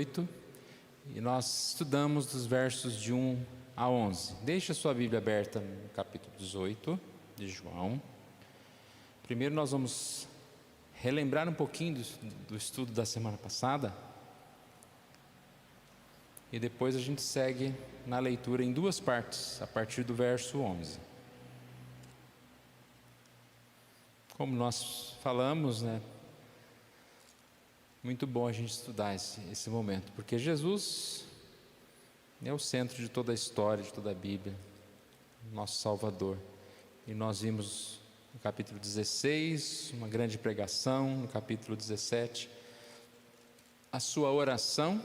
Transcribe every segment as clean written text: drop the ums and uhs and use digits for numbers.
18, e nós estudamos dos versos de 1 a 11. Deixa a sua Bíblia aberta no capítulo 18 de João. Primeiro nós vamos relembrar um pouquinho do estudo da semana passada, e depois a gente segue na leitura em duas partes, a partir do verso 11. Como nós falamos, muito bom a gente estudar esse momento, porque Jesus é o centro de toda a história, de toda a Bíblia, nosso Salvador. E nós vimos no capítulo 16, uma grande pregação, no capítulo 17, a sua oração,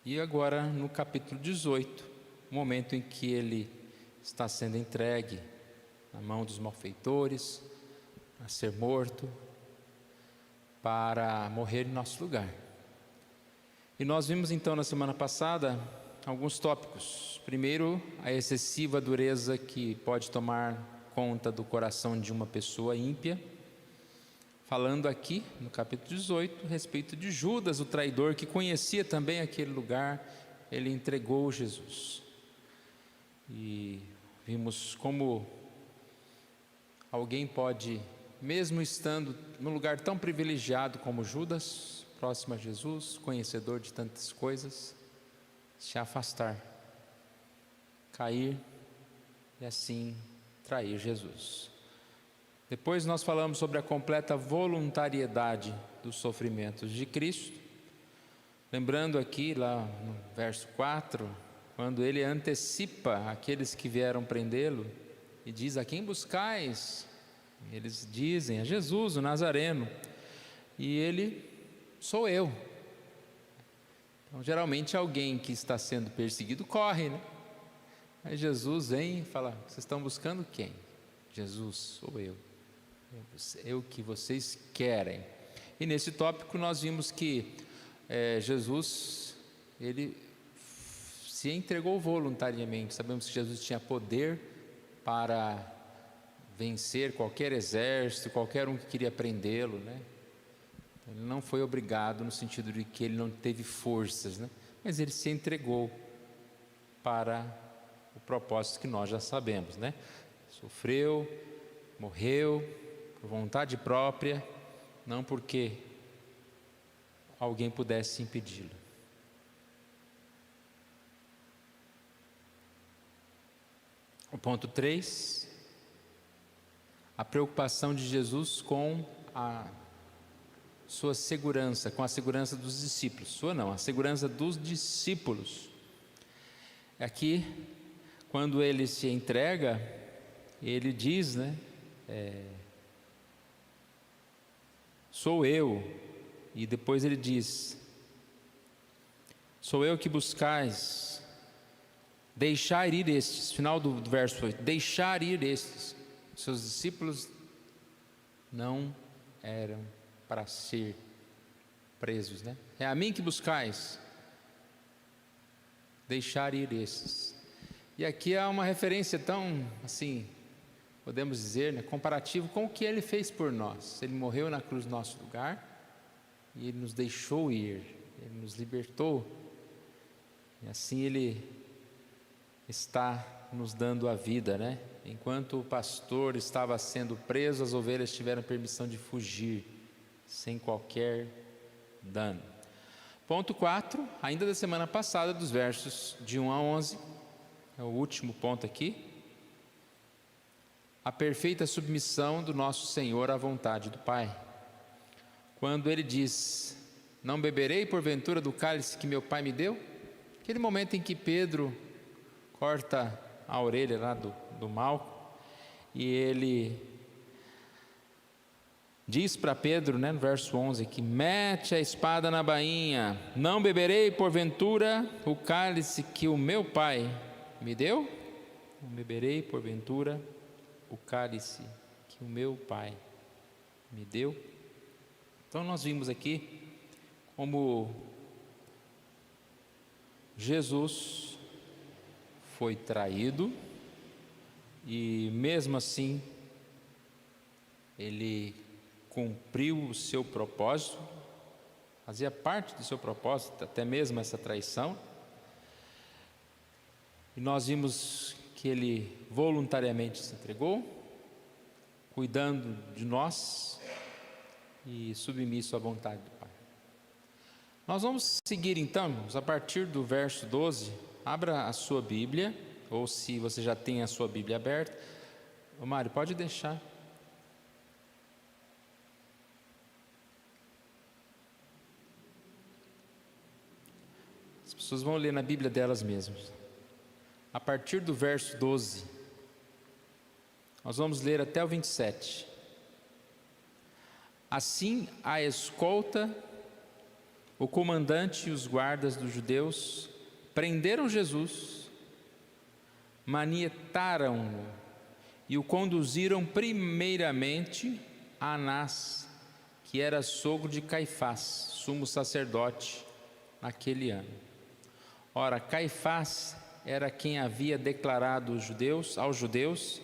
e agora no capítulo 18, o momento em que ele está sendo entregue na mão dos malfeitores, a ser morto, para morrer em nosso lugar. E nós vimos então na semana passada alguns tópicos. Primeiro, a excessiva dureza que pode tomar conta do coração de uma pessoa ímpia, falando aqui no capítulo 18 a respeito de Judas, o traidor, que conhecia também aquele lugar. Ele entregou Jesus, e vimos como alguém pode, mesmo estando num lugar tão privilegiado como Judas, próximo a Jesus, conhecedor de tantas coisas, se afastar, cair e assim trair Jesus. Depois nós falamos sobre a completa voluntariedade dos sofrimentos de Cristo, lembrando aqui lá no verso 4, quando ele antecipa aqueles que vieram prendê-lo e diz: a quem buscais? Eles dizem: a Jesus, o Nazareno. E ele: sou eu. Então, geralmente alguém que está sendo perseguido corre, Aí Jesus vem e fala: vocês estão buscando quem? Jesus: sou eu. Eu que vocês querem. E nesse tópico nós vimos que Jesus, ele se entregou voluntariamente. Sabemos que Jesus tinha poder para vencer qualquer exército, qualquer um que queria prendê-lo, Ele não foi obrigado no sentido de que ele não teve forças, Mas ele se entregou para o propósito que nós já sabemos, Sofreu, morreu por vontade própria, não porque alguém pudesse impedi-lo. O ponto 3, a preocupação de Jesus com a sua segurança, com a segurança dos discípulos. A segurança dos discípulos. Aqui, quando ele se entrega, ele diz, sou eu. E depois ele diz: sou eu que buscais. Deixar ir estes. Final do verso 8. Deixar ir estes. Seus discípulos não eram para ser presos, É a mim que buscais. Deixar ir esses. E aqui há uma referência tão, assim, podemos dizer, comparativo com o que ele fez por nós. Ele morreu na cruz no nosso lugar, e ele nos deixou ir, ele nos libertou, e assim ele está nos dando a vida, Enquanto o pastor estava sendo preso, as ovelhas tiveram permissão de fugir, sem qualquer dano. Ponto 4, ainda da semana passada, dos versos de 1 a 11, é o último ponto aqui. A perfeita submissão do nosso Senhor à vontade do Pai. Quando ele diz: não beberei porventura do cálice que meu Pai me deu? Aquele momento em que Pedro corta a orelha lá do Malco, e ele diz para Pedro, no verso 11, que mete a espada na bainha: não beberei porventura o cálice que o meu Pai me deu? Não beberei porventura o cálice que o meu Pai me deu? Então nós vimos aqui como Jesus foi traído, e mesmo assim ele cumpriu o seu propósito fazia parte do seu propósito, até mesmo essa traição. E nós vimos que ele voluntariamente se entregou, cuidando de nós e submisso à vontade do Pai. Nós vamos seguir então, a partir do verso 12, abra a sua Bíblia, ou se você já tem a sua Bíblia aberta, ô Mário, pode deixar. As pessoas vão ler na Bíblia delas mesmas. A partir do verso 12, nós vamos ler até o 27. Assim, a escolta, o comandante e os guardas dos judeus prenderam Jesus, manietaram-no e o conduziram primeiramente a Anás, que era sogro de Caifás, sumo sacerdote naquele ano. Ora, Caifás era quem havia declarado aos judeus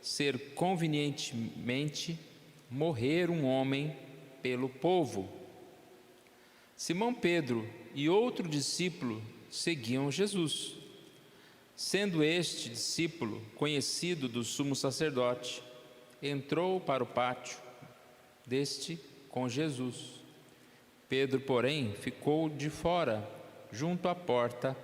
ser convenientemente morrer um homem pelo povo. Simão Pedro e outro discípulo seguiam Jesus. Sendo este discípulo conhecido do sumo sacerdote, entrou para o pátio deste com Jesus. Pedro, porém, ficou de fora, junto à porta.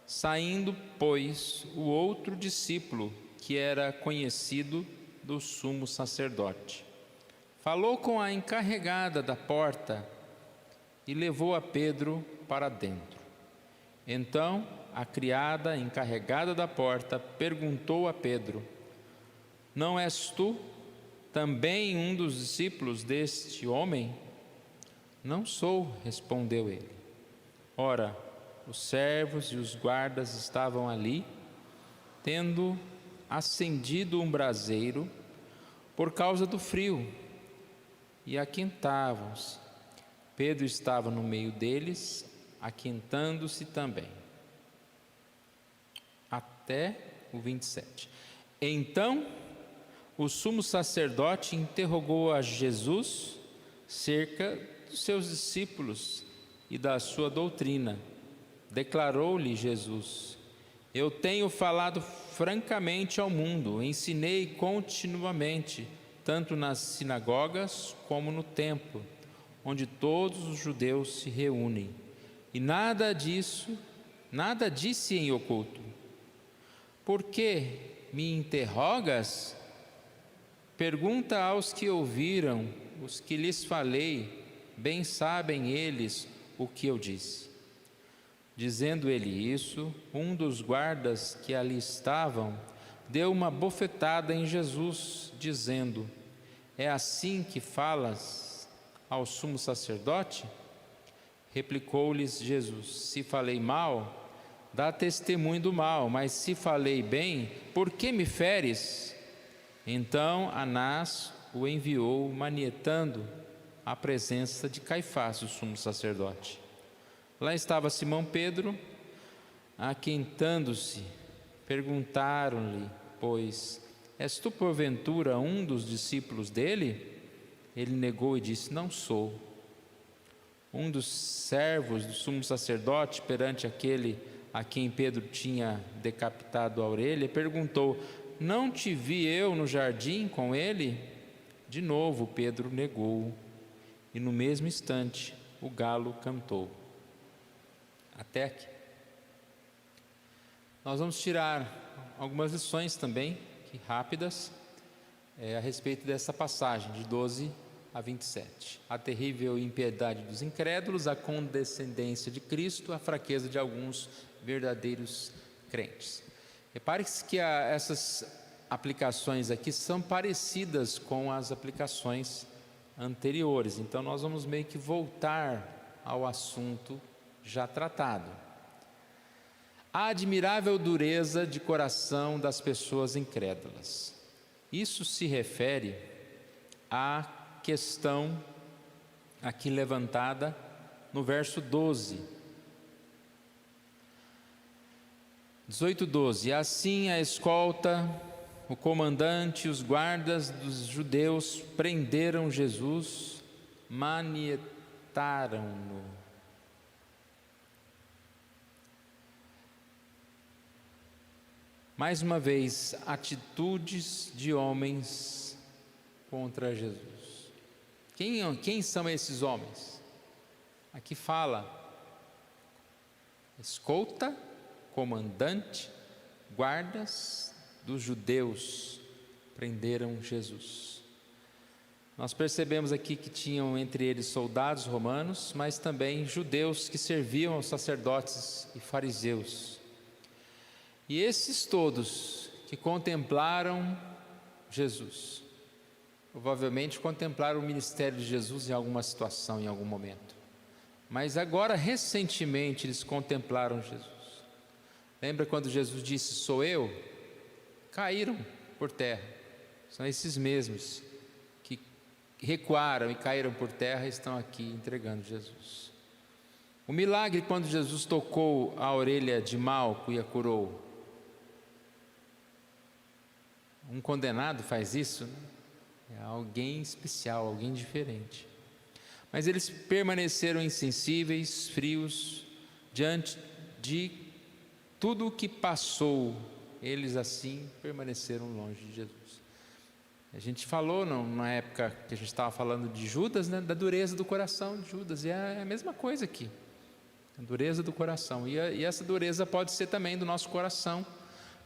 Saindo, pois, o outro discípulo, que era conhecido do sumo sacerdote, falou com a encarregada da porta e levou a Pedro para dentro. Então, a criada encarregada da porta perguntou a Pedro: não és tu também um dos discípulos deste homem? Não sou, respondeu ele. Ora, os servos e os guardas estavam ali, tendo acendido um braseiro por causa do frio, e aquentavam-se. Pedro estava no meio deles, aquentando-se também. Até o 27. Então, o sumo sacerdote interrogou a Jesus cerca dos seus discípulos e da sua doutrina. Declarou-lhe Jesus: eu tenho falado francamente ao mundo, ensinei continuamente, tanto nas sinagogas como no templo, onde todos os judeus se reúnem. E nada disse em oculto. Por que me interrogas? Pergunta aos que ouviram, os que lhes falei, bem sabem eles o que eu disse. Dizendo ele isso, um dos guardas que ali estavam deu uma bofetada em Jesus, dizendo: é assim que falas ao sumo sacerdote? Replicou-lhes Jesus: se falei mal, dá testemunho do mal, mas se falei bem, por que me feres? Então Anás o enviou manietando à presença de Caifás, o sumo sacerdote. Lá estava Simão Pedro, aquentando-se. Perguntaram-lhe, pois, és tu porventura um dos discípulos dele? Ele negou e disse: não sou. Um dos servos do sumo sacerdote, perante aquele a quem Pedro tinha decapitado a orelha, perguntou: não te vi eu no jardim com ele? De novo Pedro negou, e no mesmo instante o galo cantou. Até aqui. Nós vamos tirar algumas lições também, rápidas, a respeito dessa passagem de 12 a 27. A terrível impiedade dos incrédulos, a condescendência de Cristo, a fraqueza de alguns verdadeiros crentes. Repare-se que essas aplicações aqui são parecidas com as aplicações anteriores, então nós vamos meio que voltar ao assunto já tratado. A admirável dureza de coração das pessoas incrédulas. Isso se refere à questão aqui levantada no verso 12. 18:12. Assim a escolta, o comandante e os guardas dos judeus prenderam Jesus, mataram-no. Mais uma vez, atitudes de homens contra Jesus. Quem são esses homens? Aqui fala: escolta, comandante, guardas dos judeus prenderam Jesus. Nós percebemos aqui que tinham entre eles soldados romanos, mas também judeus que serviam aos sacerdotes e fariseus. E esses todos que contemplaram Jesus, provavelmente contemplaram o ministério de Jesus em alguma situação, em algum momento. Mas agora, recentemente, eles contemplaram Jesus. Lembra quando Jesus disse: sou eu? Caíram por terra. São esses mesmos que recuaram e caíram por terra e estão aqui entregando Jesus. O milagre quando Jesus tocou a orelha de Malco e a curou. Um condenado faz isso, né? É alguém especial, alguém diferente. Mas eles permaneceram insensíveis, frios, diante de tudo o que passou. Eles assim permaneceram longe de Jesus. A gente falou na época que a gente estava falando de Judas, né, da dureza do coração de Judas, e é a mesma coisa aqui, a dureza do coração, e essa dureza pode ser também do nosso coração.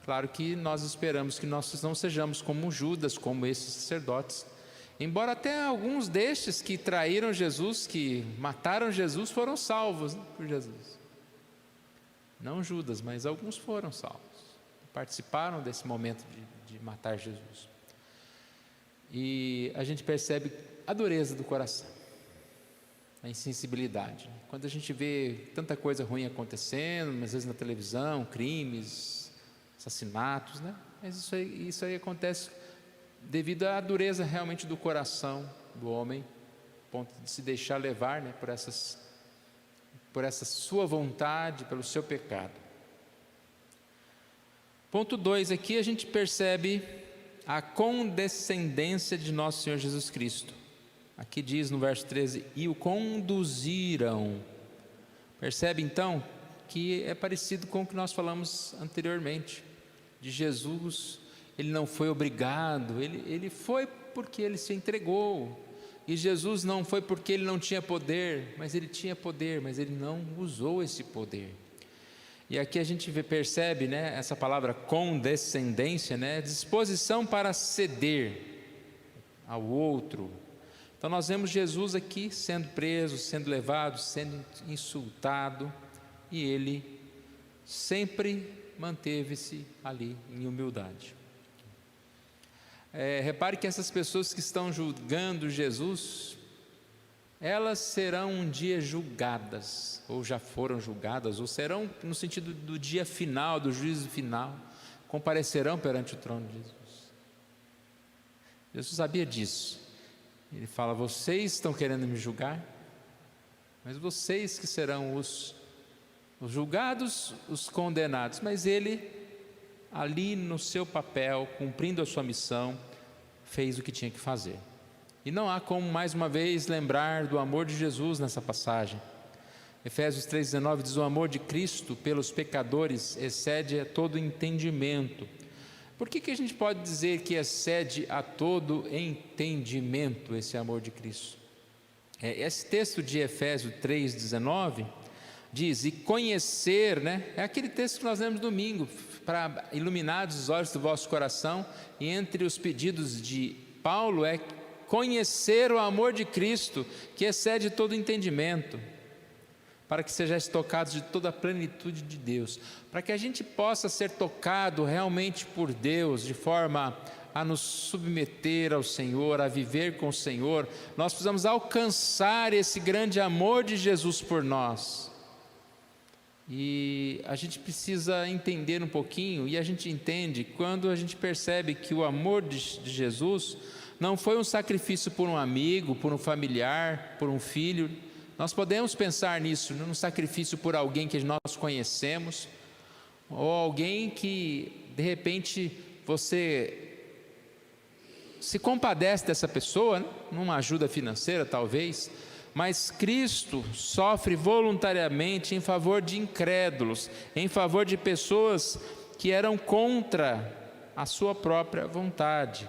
Claro que nós esperamos que nós não sejamos como Judas, como esses sacerdotes, embora até alguns destes que traíram Jesus, que mataram Jesus, foram salvos, né, por Jesus. Não Judas, mas alguns foram salvos, participaram desse momento de matar Jesus. E a gente percebe a dureza do coração, a insensibilidade. Quando a gente vê tanta coisa ruim acontecendo, às vezes na televisão, crimes, assassinatos, né? Mas isso aí acontece devido à dureza realmente do coração do homem, a ponto de se deixar levar, né, por essa sua vontade, pelo seu pecado. Ponto 2, aqui a gente percebe a condescendência de nosso Senhor Jesus Cristo. Aqui diz no verso 13: e o conduziram. Percebe então que é parecido com o que nós falamos anteriormente, de Jesus. Ele não foi obrigado, ele foi porque ele se entregou. E Jesus não foi porque ele não tinha poder, mas ele tinha poder, mas ele não usou esse poder. E aqui a gente percebe, né, essa palavra condescendência, né, disposição para ceder ao outro. Então nós vemos Jesus aqui sendo preso, sendo levado, sendo insultado, e ele sempre manteve-se ali em humildade. Repare que essas pessoas que estão julgando Jesus, elas serão um dia julgadas, ou já foram julgadas, ou serão no sentido do dia final, do juízo final, comparecerão perante o trono de Jesus. Jesus sabia disso. Ele fala: vocês estão querendo me julgar, mas vocês que serão os julgados, os condenados. Mas ele, ali no seu papel, cumprindo a sua missão, fez o que tinha que fazer. E não há como mais uma vez lembrar do amor de Jesus nessa passagem. Efésios 3,19 diz: o amor de Cristo pelos pecadores excede a todo entendimento. Por que a gente pode dizer que excede a todo entendimento esse amor de Cristo? Esse texto de Efésios 3,19 diz: e conhecer, né? É aquele texto que nós lemos domingo, para iluminados os olhos do vosso coração. E entre os pedidos de Paulo é conhecer o amor de Cristo, que excede todo entendimento, para que sejais tocados de toda a plenitude de Deus. Para que a gente possa ser tocado realmente por Deus, de forma a nos submeter ao Senhor, a viver com o Senhor, nós precisamos alcançar esse grande amor de Jesus por nós. E a gente precisa entender um pouquinho, e a gente entende quando a gente percebe que o amor de Jesus não foi um sacrifício por um amigo, por um familiar, por um filho. Nós podemos pensar nisso, num sacrifício por alguém que nós conhecemos, ou alguém que de repente você se compadece dessa pessoa, né? Numa ajuda financeira talvez, mas Cristo sofre voluntariamente em favor de incrédulos, em favor de pessoas que eram contra a sua própria vontade,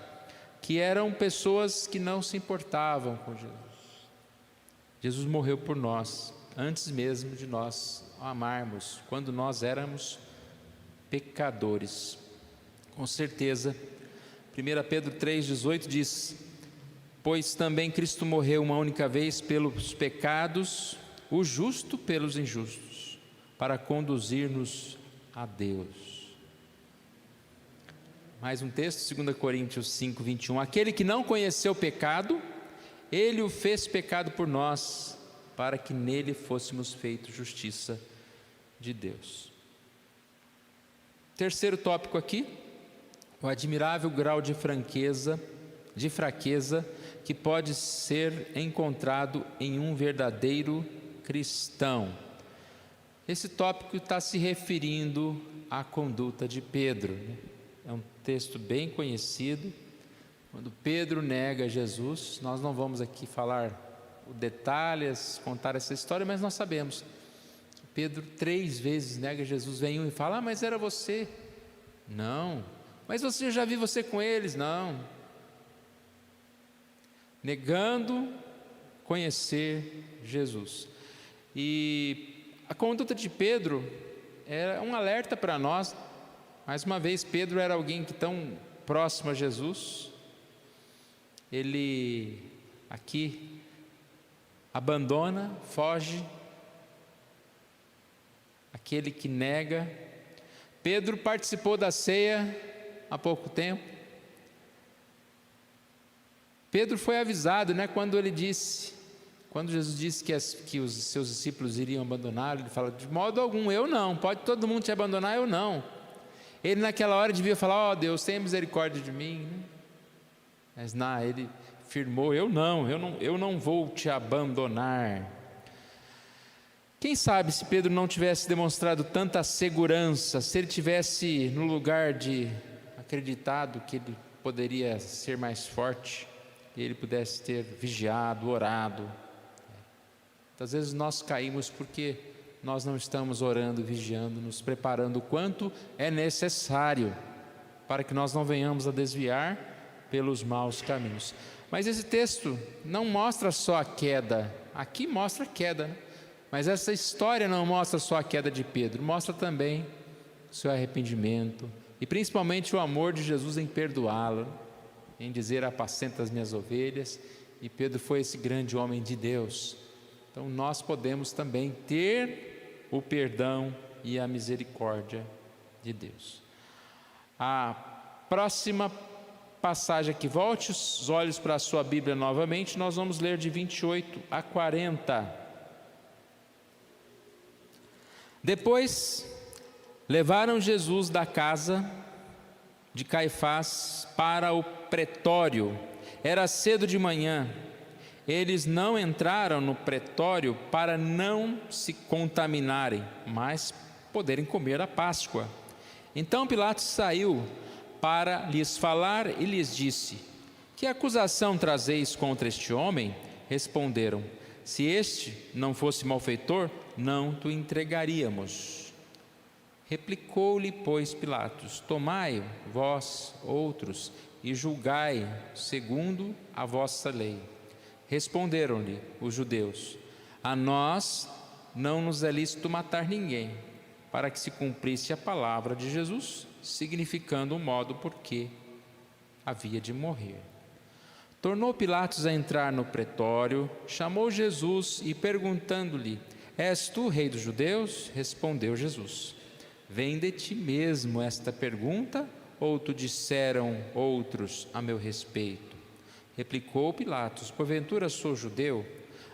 que eram pessoas que não se importavam com Jesus. Jesus morreu por nós, antes mesmo de nós o amarmos, quando nós éramos pecadores. Com certeza, 1 Pedro 3,18 diz: pois também Cristo morreu uma única vez pelos pecados, o justo pelos injustos, para conduzir-nos a Deus. Mais um texto, 2 Coríntios 5:21. Aquele que não conheceu o pecado, Ele o fez pecado por nós, para que nele fôssemos feitos justiça de Deus. Terceiro tópico aqui, o admirável grau de fraqueza que pode ser encontrado em um verdadeiro cristão. Esse tópico está se referindo à conduta de Pedro. É um texto bem conhecido. Quando Pedro nega Jesus, nós não vamos aqui falar detalhes, contar essa história, mas nós sabemos que Pedro 3 vezes nega Jesus. Vem um e fala: mas era você. Não. Mas eu já vi você com eles. Não. Negando conhecer Jesus. E a conduta de Pedro é um alerta para nós. Mais uma vez, Pedro era alguém que tão próximo a Jesus. Ele aqui abandona, foge, aquele que nega. Pedro participou da ceia há pouco tempo. Pedro foi avisado, quando Jesus disse que os seus discípulos iriam abandonar, ele fala: de modo algum, eu não, pode todo mundo te abandonar, eu não. Ele naquela hora devia falar: ó Deus, tenha misericórdia de mim, mas não, ele afirmou: eu não vou te abandonar. Quem sabe se Pedro não tivesse demonstrado tanta segurança, se ele tivesse no lugar de acreditado que ele poderia ser mais forte, e ele pudesse ter vigiado, orado. Muitas vezes nós caímos porque nós não estamos orando, vigiando, nos preparando o quanto é necessário para que nós não venhamos a desviar pelos maus caminhos. Mas esse texto não mostra só a queda, aqui mostra a queda, mas essa história não mostra só a queda de Pedro, mostra também o seu arrependimento e principalmente o amor de Jesus em perdoá-lo, em dizer: apacenta as minhas ovelhas. E Pedro foi esse grande homem de Deus. Então nós podemos também ter o perdão e a misericórdia de Deus. A próxima passagem aqui, volte os olhos para a sua Bíblia novamente, nós vamos ler de 28 a 40. Depois levaram Jesus da casa de Caifás para o pretório. Era cedo de manhã. Eles não entraram no pretório para não se contaminarem, mas poderem comer a Páscoa. Então Pilatos saiu para lhes falar e lhes disse: que acusação trazeis contra este homem? Responderam: se este não fosse malfeitor, não te entregaríamos. Replicou-lhe, pois, Pilatos: tomai vós outros e julgai segundo a vossa lei. Responderam-lhe os judeus: a nós não nos é lícito matar ninguém, para que se cumprisse a palavra de Jesus, significando o modo por que havia de morrer. Tornou Pilatos a entrar no pretório, chamou Jesus e perguntando-lhe: és tu rei dos judeus? Respondeu Jesus: vem de ti mesmo esta pergunta, ou te disseram outros a meu respeito? Replicou Pilatos: porventura sou judeu?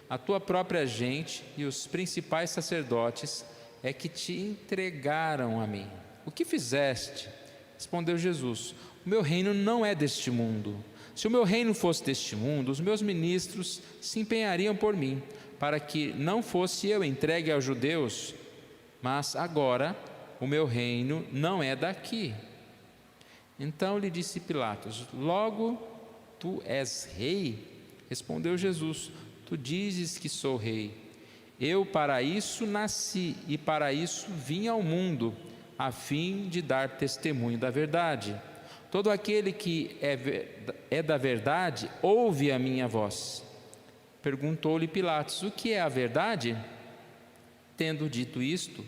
A tua própria gente e os principais sacerdotes é que te entregaram a mim. O que fizeste? Respondeu Jesus: o meu reino não é deste mundo. Se o meu reino fosse deste mundo, os meus ministros se empenhariam por mim, para que não fosse eu entregue aos judeus. Mas agora o meu reino não é daqui. Então lhe disse Pilatos: logo tu és rei? Respondeu Jesus: Tu dizes que sou rei. Eu para isso nasci e para isso vim ao mundo, a fim de dar testemunho da verdade. Todo aquele que é da verdade, ouve a minha voz. Perguntou-lhe Pilatos: o que é a verdade? Tendo dito isto,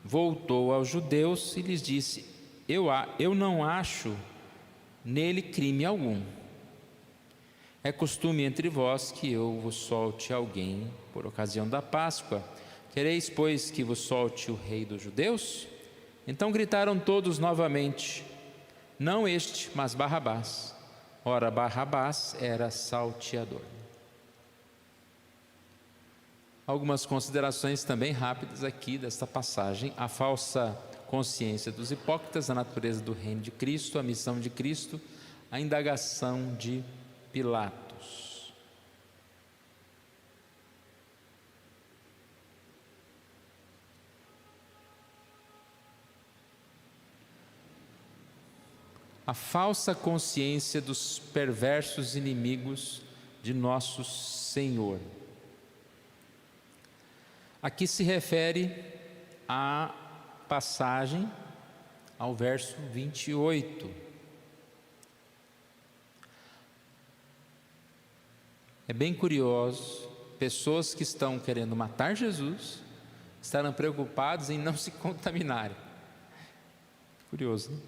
voltou aos judeus e lhes disse: eu não acho nele crime algum. É costume entre vós que eu vos solte alguém por ocasião da Páscoa. Quereis, pois, que vos solte o rei dos judeus? Então gritaram todos novamente: não este, mas Barrabás. Ora, Barrabás era salteador. Algumas considerações também rápidas aqui desta passagem: a falsa consciência dos hipócritas, a natureza do reino de Cristo, a missão de Cristo, a indagação de Pilatos. A falsa consciência dos perversos inimigos de nosso Senhor. Aqui se refere à passagem, ao verso 28. É bem curioso, pessoas que estão querendo matar Jesus estarão preocupados em não se contaminarem. Curioso, né?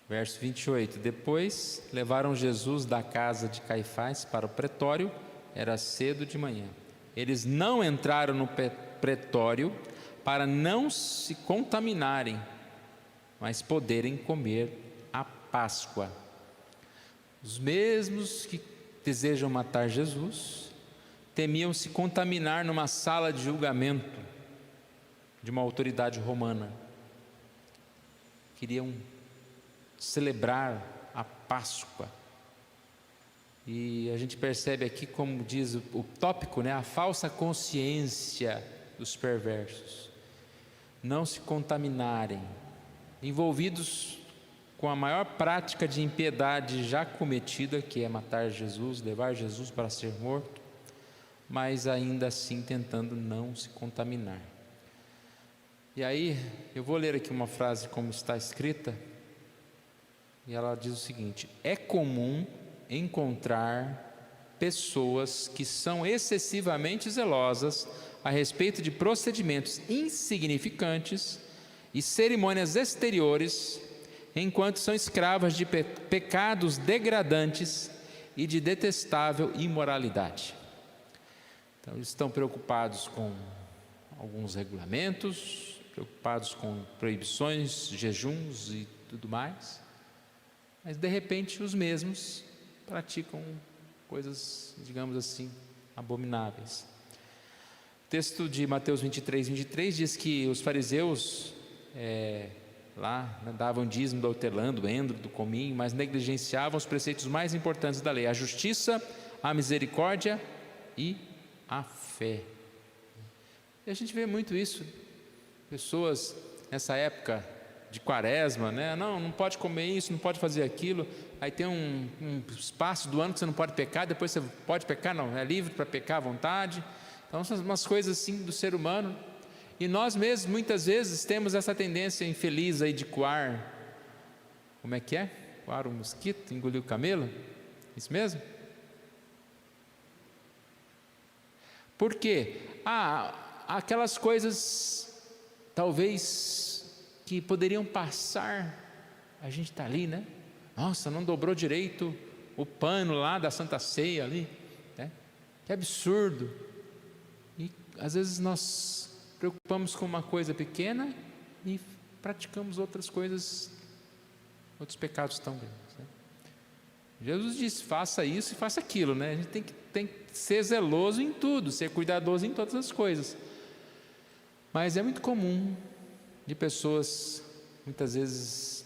Verso 28. Depois levaram Jesus da casa de Caifás para o pretório. Era cedo de manhã. Eles não entraram no pretório para não se contaminarem, mas poderem comer a Páscoa. Os mesmos que desejam matar Jesus temiam se contaminar numa sala de julgamento de uma autoridade romana. Queriam celebrar a Páscoa. E a gente percebe aqui, como diz o tópico, né? A falsa consciência dos perversos. Não se contaminarem, envolvidos com a maior prática de impiedade já cometida, que é matar Jesus, levar Jesus para ser morto, mas ainda assim tentando não se contaminar. E aí, eu vou ler aqui uma frase como está escrita, e ela diz o seguinte: é comum encontrar pessoas que são excessivamente zelosas a respeito de procedimentos insignificantes e cerimônias exteriores, enquanto são escravas de pecados degradantes e de detestável imoralidade. Então, eles estão preocupados com alguns regulamentos, preocupados com proibições, jejuns e tudo mais, mas de repente os mesmos praticam coisas, digamos assim, abomináveis. O texto de Mateus 23 diz que os fariseus lá, né, davam dízimo do hortelã, do endro, do cominho, mas negligenciavam os preceitos mais importantes da lei: a justiça, a misericórdia e a fé. E a gente vê muito isso, pessoas nessa época de quaresma, né? Não pode comer isso, não pode fazer aquilo. Aí tem um espaço do ano que você não pode pecar, depois você pode pecar, não, é livre para pecar à vontade. Então são umas coisas assim do ser humano. E nós mesmos muitas vezes temos essa tendência infeliz aí de coar, como é que é? Coar o mosquito, engolir o camelo? Isso mesmo? Por quê? Aquelas coisas talvez que poderiam passar, a gente está ali, né? Nossa, não dobrou direito o pano lá da Santa Ceia ali, né? Que absurdo. E às vezes nós preocupamos com uma coisa pequena e praticamos outras coisas, outros pecados tão grandes, né? Jesus disse: faça isso e faça aquilo, né? A gente tem que ser zeloso em tudo, ser cuidadoso em todas as coisas. Mas é muito comum de pessoas, muitas vezes,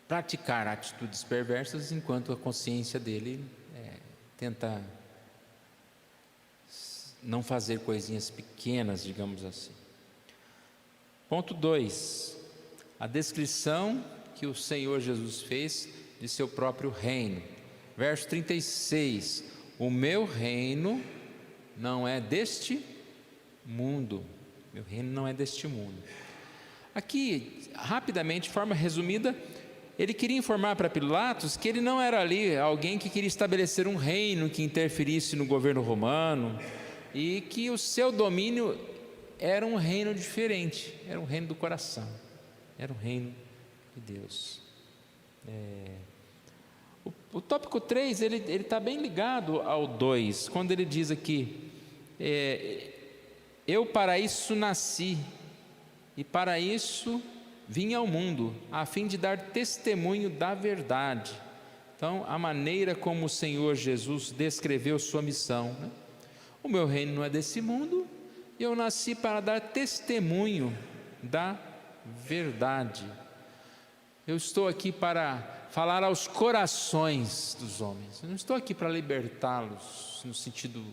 praticar atitudes perversas, enquanto a consciência dele tenta não fazer coisinhas pequenas, digamos assim. Ponto 2, a descrição que o Senhor Jesus fez de seu próprio reino. Verso 36: o meu reino não é deste mundo. Meu reino não é deste mundo. Aqui, rapidamente, de forma resumida, ele queria informar para Pilatos que ele não era ali alguém que queria estabelecer um reino que interferisse no governo romano, e que o seu domínio era um reino diferente, era um reino do coração, era um reino de Deus. O tópico 3, ele está bem ligado ao 2, quando ele diz aqui, eu para isso nasci, e para isso vim ao mundo, a fim de dar testemunho da verdade. Então, a maneira como o Senhor Jesus descreveu sua missão, né? O meu reino não é desse mundo, e eu nasci para dar testemunho da verdade. Eu estou aqui para falar aos corações dos homens. Eu não estou aqui para libertá-los no sentido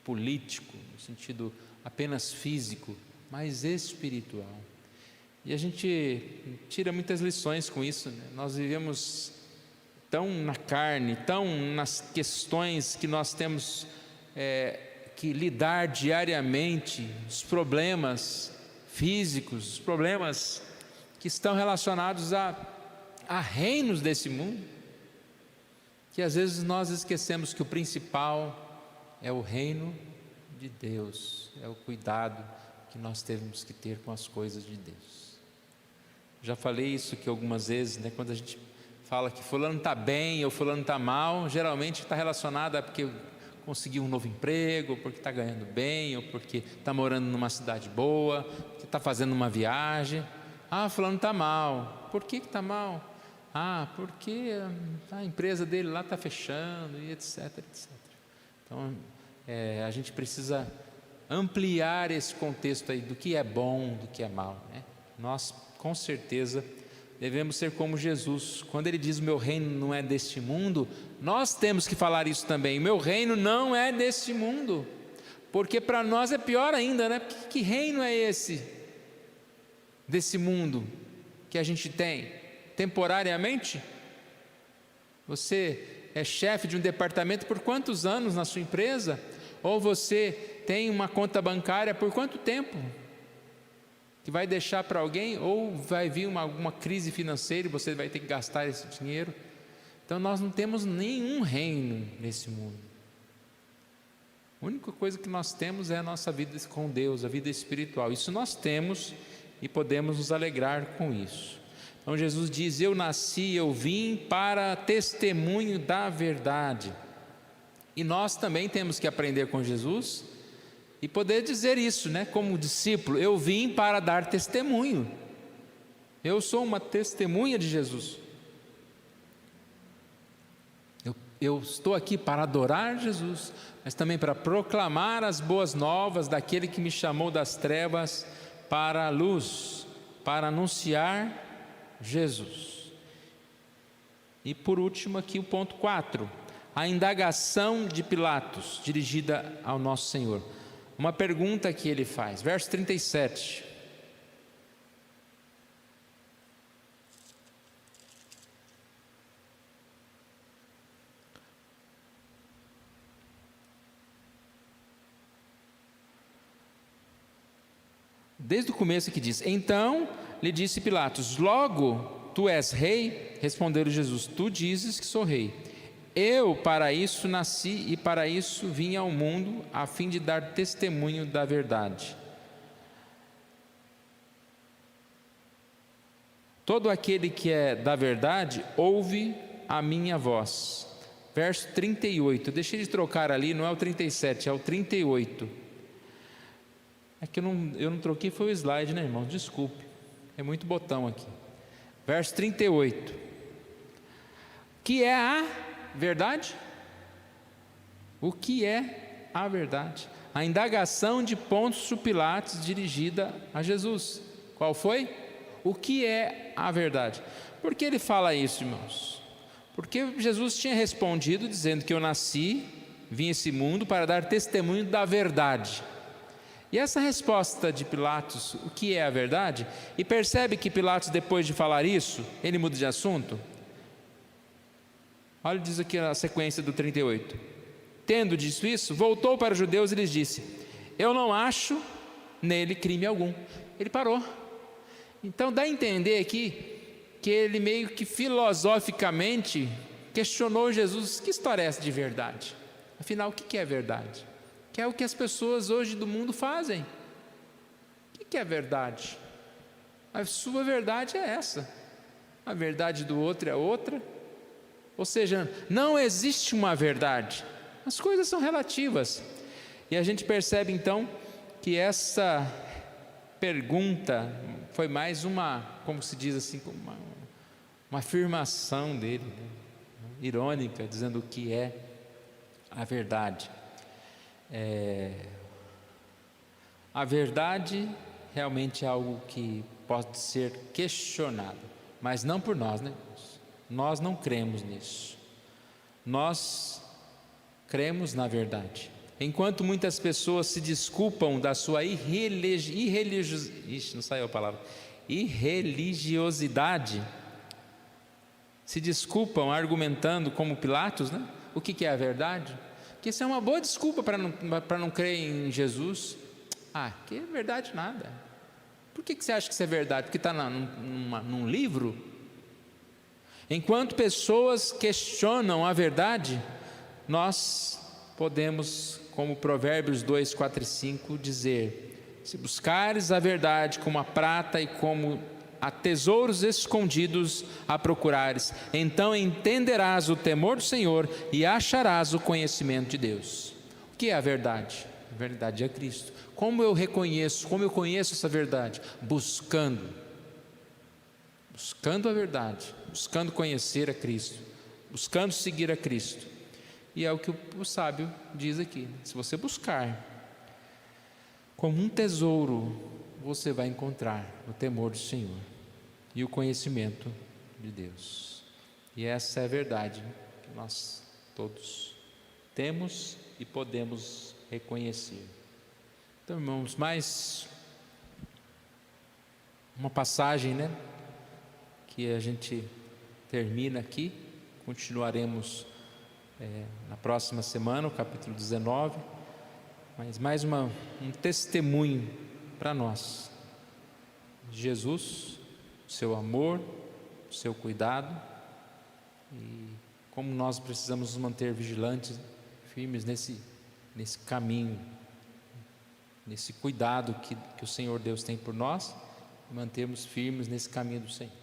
político, no sentido apenas físico, mas espiritual. E a gente tira muitas lições com isso, né? Nós vivemos tão na carne, tão nas questões que nós temos que lidar diariamente, os problemas físicos, os problemas que estão relacionados a reinos desse mundo, que às vezes nós esquecemos que o principal é o reino de Deus, é o cuidado que nós temos que ter com as coisas de Deus. Já falei isso aqui algumas vezes, né? Quando a gente fala que fulano está bem ou fulano está mal, geralmente está relacionado a porque conseguiu um novo emprego, ou porque está ganhando bem, ou porque está morando numa cidade boa, porque está fazendo uma viagem. Fulano está mal. Por que está mal? Porque a empresa dele lá está fechando, e etc, etc. Então, a gente precisa ampliar esse contexto aí do que é bom, do que é mal, né? Nós, com certeza, devemos ser como Jesus. Quando ele diz: o meu reino não é deste mundo, nós temos que falar isso também. O meu reino não é deste mundo, porque para nós é pior ainda, né? Que reino é esse, desse mundo, que a gente tem temporariamente? Você é chefe de um departamento por quantos anos na sua empresa? Ou você tem uma conta bancária por quanto tempo? Que vai deixar para alguém, ou vai vir alguma crise financeira e você vai ter que gastar esse dinheiro. Então nós não temos nenhum reino nesse mundo. A única coisa que nós temos é a nossa vida com Deus, a vida espiritual. Isso nós temos e podemos nos alegrar com isso. Então Jesus diz: eu nasci, eu vim para testemunho da verdade. E nós também temos que aprender com Jesus e poder dizer isso, né? Como discípulo, eu vim para dar testemunho. Eu sou uma testemunha de Jesus. Eu estou aqui para adorar Jesus, mas também para proclamar as boas novas daquele que me chamou das trevas para a luz, para anunciar Jesus. E por último aqui o ponto 4, a indagação de Pilatos, dirigida ao nosso Senhor. Uma pergunta que ele faz, verso 37. Desde o começo que diz: então lhe disse Pilatos: logo tu és rei? Respondeu-lhe Jesus: tu dizes que sou rei. Eu para isso nasci e para isso vim ao mundo, a fim de dar testemunho da verdade. Todo aquele que é da verdade ouve a minha voz. Verso 38, deixei de trocar ali, não é o 37, é o 38. É que eu não troquei, foi o slide, né, irmão? Desculpe, é muito botão aqui. Verso 38. Que é a verdade? O que é a verdade? A indagação de Pôncio Pilatos dirigida a Jesus. Qual foi? O que é a verdade? Por que ele fala isso, irmãos? Porque Jesus tinha respondido dizendo que eu nasci, vim a esse mundo para dar testemunho da verdade. E essa resposta de Pilatos, o que é a verdade? E percebe que Pilatos, depois de falar isso, ele muda de assunto? Olha, diz aqui a sequência do 38. Tendo dito isso, voltou para os judeus e lhes disse: eu não acho nele crime algum. Ele parou. Então dá a entender aqui que ele meio que filosoficamente questionou Jesus: que história é essa de verdade? Afinal, o que é verdade? Que é o que as pessoas hoje do mundo fazem. O que é verdade? A sua verdade é essa, a verdade do outro é outra. Ou seja, não existe uma verdade, as coisas são relativas. E a gente percebe então que essa pergunta foi mais uma, como se diz assim, uma afirmação dele, né? Irônica, dizendo o que é a verdade. A verdade realmente é algo que pode ser questionado, mas não por nós, né? Nós não cremos nisso. Nós cremos na verdade. Enquanto muitas pessoas se desculpam da sua irreligiosidade, se desculpam argumentando como Pilatos, né? O que é a verdade? Que isso é uma boa desculpa para não crer em Jesus. Que é verdade nada. Por que você acha que isso é verdade? Porque está num livro? Enquanto pessoas questionam a verdade, nós podemos, como Provérbios 2, 4 e 5, dizer: se buscares a verdade como a prata e como a tesouros escondidos a procurares, então entenderás o temor do Senhor e acharás o conhecimento de Deus. O que é a verdade? A verdade é Cristo. Como eu reconheço, como eu conheço essa verdade? Buscando a verdade, buscando conhecer a Cristo, buscando seguir a Cristo. E é o que o sábio diz aqui: se você buscar como um tesouro, você vai encontrar o temor do Senhor e o conhecimento de Deus. E essa é a verdade que nós todos temos e podemos reconhecer. Então, irmãos, mais uma passagem, né, que a gente termina aqui. Continuaremos na próxima semana, o capítulo 19, mas mais um testemunho para nós: Jesus, o seu amor, o seu cuidado, e como nós precisamos nos manter vigilantes, firmes nesse caminho, nesse cuidado que o Senhor Deus tem por nós, e mantermos firmes nesse caminho do Senhor.